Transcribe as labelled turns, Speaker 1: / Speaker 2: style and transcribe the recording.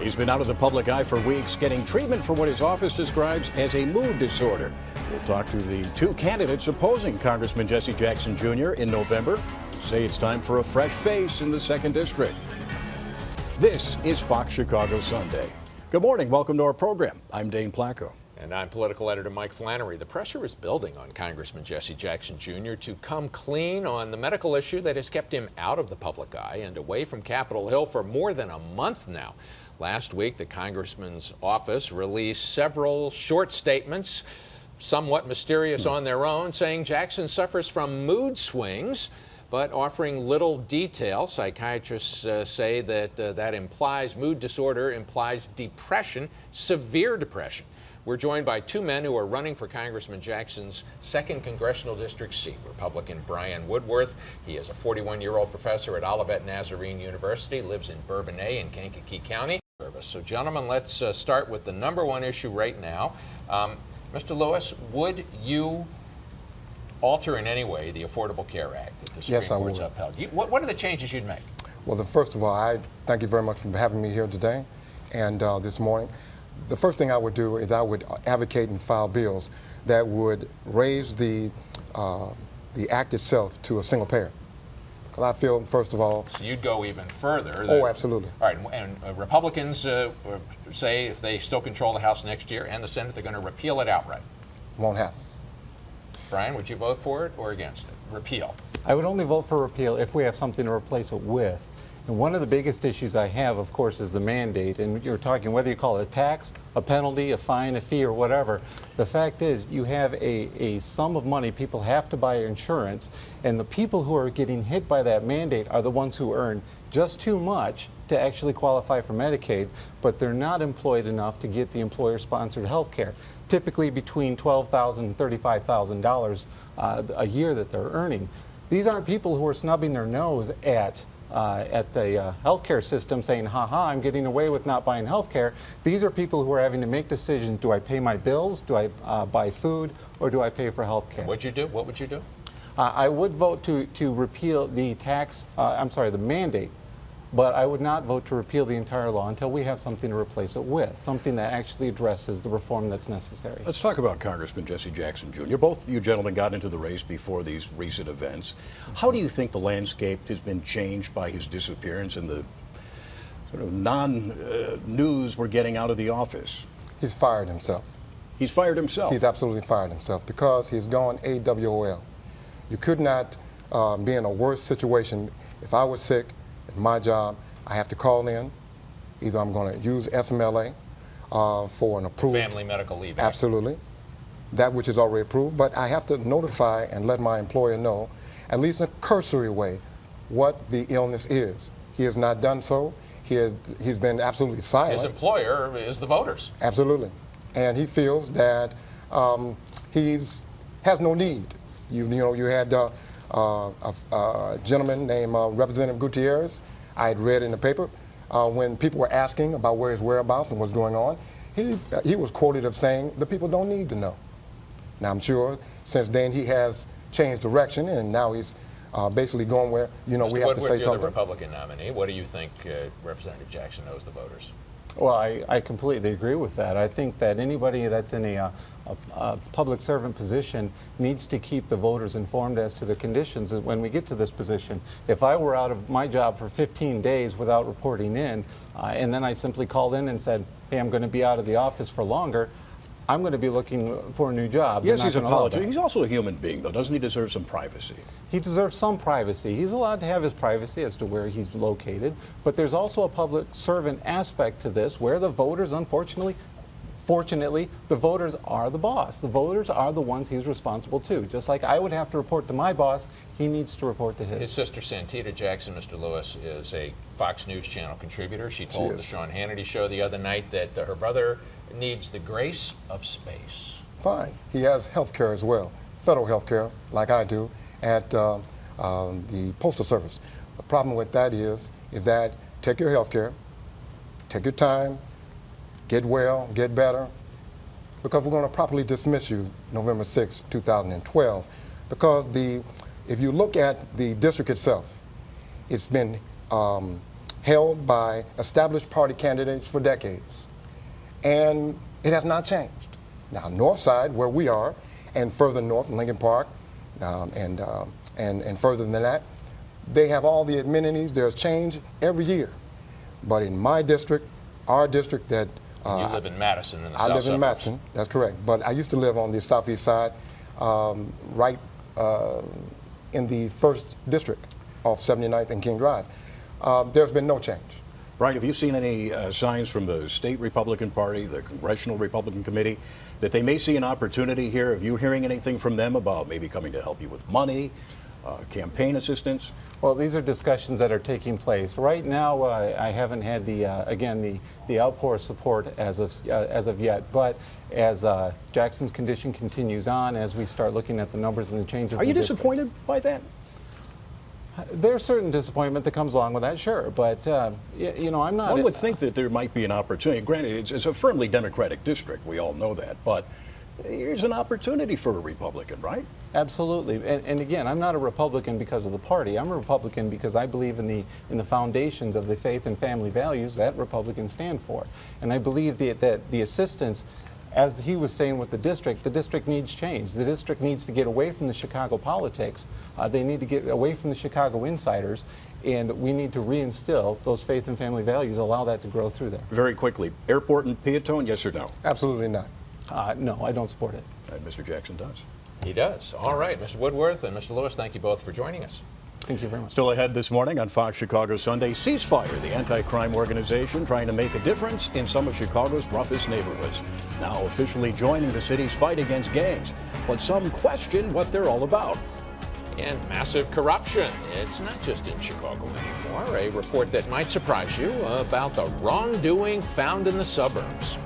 Speaker 1: He's been out of the public eye for weeks, getting treatment for what his office describes as a mood disorder. We'll talk to the two candidates opposing Congressman Jesse Jackson Jr. in November. Say it's time for a fresh face in the 2nd District. This is Fox Chicago Sunday. Good morning. Welcome to our program. I'm Dane Placco.
Speaker 2: And I'm political editor Mike Flannery. The pressure is building on Congressman Jesse Jackson Jr. to come clean on the medical issue that has kept him out of the public eye and away from Capitol Hill for more than a month now. Last week, the congressman's office released several short statements, somewhat mysterious on their own, saying Jackson suffers from mood swings, but offering little detail. Psychiatrists say that that implies mood disorder implies depression, severe depression. We're joined by two men who are running for Congressman Jackson's 2nd Congressional District seat. Republican Brian Woodworth. He is a 41-year-old professor at Olivet Nazarene University, lives in Bourbonnais in Kankakee County. So, gentlemen, let's start with the number one issue right now. Mr. Lewis, would you alter in any way the Affordable Care Act that the Supreme Court's upheld? What are the changes you'd make?
Speaker 3: Well, first of all, I thank you very much for having me here today and this morning. The first thing I would do is I would advocate and file bills that would raise the act itself to a single payer. Because I feel, first of all...
Speaker 2: So you'd go even further.
Speaker 3: Oh, absolutely.
Speaker 2: All right, and Republicans say if they still control the House next year and the Senate, they're going to repeal it outright.
Speaker 3: Won't happen.
Speaker 2: Brian, would you vote for it or against it? Repeal.
Speaker 4: I would only vote for repeal if we have something to replace it with. And one of the biggest issues I have, of course, is the mandate. And you're talking whether you call it a tax, a penalty, a fine, a fee, or whatever. The fact is you have a sum of money people have to buy insurance. And the people who are getting hit by that mandate are the ones who earn just too much to actually qualify for Medicaid, but they're not employed enough to get the employer-sponsored health care. Typically between $12,000 and $35,000 a year that they're earning. These aren't people who are snubbing their nose at the healthcare system saying, ha-ha, I'm getting away with not buying healthcare. These are people who are having to make decisions. Do I pay my bills? Do I buy food? Or do I pay for healthcare?
Speaker 2: What'd you do? What would you do?
Speaker 4: I would vote to repeal the the mandate. But I would not vote to repeal the entire law until we have something to replace it with, something that actually addresses the reform that's necessary.
Speaker 1: Let's talk about Congressman Jesse Jackson Jr. Both you gentlemen got into the race before these recent events. How do you think the landscape has been changed by his disappearance and the sort of non-news we're getting out of the office?
Speaker 3: He's fired himself.
Speaker 1: He's fired himself?
Speaker 3: He's absolutely fired himself because he's gone AWOL. You could not be in a worse situation. If I was sick, my job, I have to call in. Either I'm going to use FMLA for an approved...
Speaker 2: Family Medical Leave.
Speaker 3: Absolutely. That which is already approved. But I have to notify and let my employer know, at least in a cursory way, what the illness is. He has not done so. He's been absolutely silent.
Speaker 2: His employer is the voters.
Speaker 3: Absolutely. And he feels that has no need. You had... a gentleman named Representative Gutierrez. I had read in the paper when people were asking about where his whereabouts and what's going on. He was quoted as saying the people don't need to know. Now I'm sure since then he has changed direction and now he's basically going where we have to say something.
Speaker 2: You're the Republican nominee. What do you think Representative Jackson owes the voters?
Speaker 4: Well, I completely agree with that. I think that anybody that's in a public servant position needs to keep the voters informed as to the conditions when we get to this position. If I were out of my job for 15 days without reporting in, and then I simply called in and said, hey, I'm going to be out of the office for longer, I'm going to be looking for a new job.
Speaker 1: Yes, he's a politician. He's also a human being, though. Doesn't he deserve some privacy?
Speaker 4: He deserves some privacy. He's allowed to have his privacy as to where he's located, but there's also a public servant aspect to this where the voters, fortunately, the voters are the boss. The voters are the ones he's responsible to. Just like I would have to report to my boss, he needs to report to his.
Speaker 2: His sister, Santita Jackson, Mr. Lewis, is a Fox News Channel contributor. She told the Sean Hannity show the other night that her brother needs the grace of space.
Speaker 3: Fine. He has health care as well, federal health care, like I do, at the Postal Service. The problem with that is that take your health care, take your time, get well, get better, because we're going to properly dismiss you November 6, 2012. Because if you look at the district itself, it's been held by established party candidates for decades. And it has not changed. Now, North Side, where we are, and further north, Lincoln Park, and further than that, they have all the amenities. There's change every year. But in my district, our district that
Speaker 2: You live in Madison in the south
Speaker 3: I live in
Speaker 2: suburbs.
Speaker 3: Madison, that's correct. But I used to live on the southeast side, right in the 1st District off 79th and King Drive. There's been no change.
Speaker 1: Brian, have you seen any signs from the state Republican Party, the Congressional Republican Committee, that they may see an opportunity here? Are you hearing anything from them about maybe coming to help you with money, campaign assistance?
Speaker 4: Well, these are discussions that are taking place. Right now, I haven't had the outpour of support as of yet. But as Jackson's condition continues on, as we start looking at the numbers and the changes,
Speaker 1: Are you disappointed by that?
Speaker 4: There's certain disappointment that comes along with that, sure. But you know, I'm not.
Speaker 1: One would think that there might be an opportunity. Granted, it's a firmly Democratic district. We all know that, but here's an opportunity for a Republican, right?
Speaker 4: Absolutely, and again, I'm not a Republican because of the party. I'm a Republican because I believe in the foundations of the faith and family values that Republicans stand for, and I believe that the assistance, as he was saying with the district needs change. The district needs to get away from the Chicago politics. They need to get away from the Chicago insiders, and we need to reinstill those faith and family values, allow that to grow through there.
Speaker 1: Very quickly, airport and Peatone, yes or no?
Speaker 3: Absolutely not.
Speaker 4: No, I don't support it.
Speaker 1: Mr. Jackson does.
Speaker 2: He does. All right, Mr. Woodworth and Mr. Lewis, thank you both for joining us.
Speaker 4: Thank you very much.
Speaker 1: Still ahead this morning on Fox Chicago Sunday, Ceasefire, the anti-crime organization trying to make a difference in some of Chicago's roughest neighborhoods. Now officially joining the city's fight against gangs, but some question what they're all about.
Speaker 2: And massive corruption. It's not just in Chicago anymore. A report that might surprise you about the wrongdoing found in the suburbs.